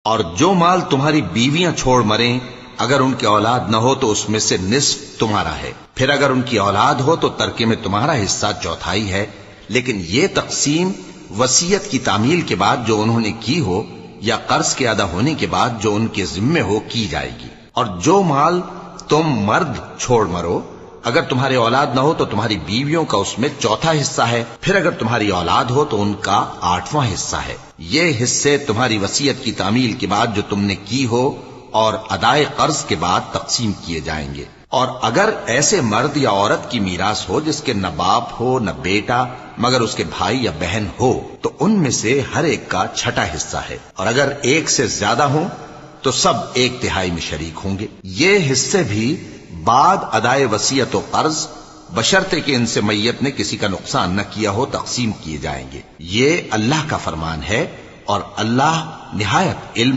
اور جو مال تمہاری بیویاں چھوڑ مریں اگر ان کی اولاد نہ ہو تو اس میں سے نصف تمہارا ہے، پھر اگر ان کی اولاد ہو تو ترکے میں تمہارا حصہ چوتھائی ہے، لیکن یہ تقسیم وصیت کی تعمیل کے بعد جو انہوں نے کی ہو یا قرض کے ادا ہونے کے بعد جو ان کے ذمے ہو کی جائے گی۔ اور جو مال تم مرد چھوڑ مرو اگر تمہارے اولاد نہ ہو تو تمہاری بیویوں کا اس میں چوتھا حصہ ہے، پھر اگر تمہاری اولاد ہو تو ان کا 8واں حصہ ہے۔ یہ حصے تمہاری وصیت کی تعمیل کے بعد جو تم نے کی ہو اور ادائے قرض کے بعد تقسیم کیے جائیں گے۔ اور اگر ایسے مرد یا عورت کی میراث ہو جس کے نہ باپ ہو نہ بیٹا مگر اس کے بھائی یا بہن ہو تو ان میں سے ہر ایک کا چھٹا حصہ ہے، اور اگر ایک سے زیادہ ہوں تو سب 1/3 میں شریک ہوں گے۔ یہ حصے بھی بعد ادائے وصیت و قرض بشرطے کہ ان سے میت نے کسی کا نقصان نہ کیا ہو تقسیم کیے جائیں گے۔ یہ اللہ کا فرمان ہے اور اللہ نہایت علم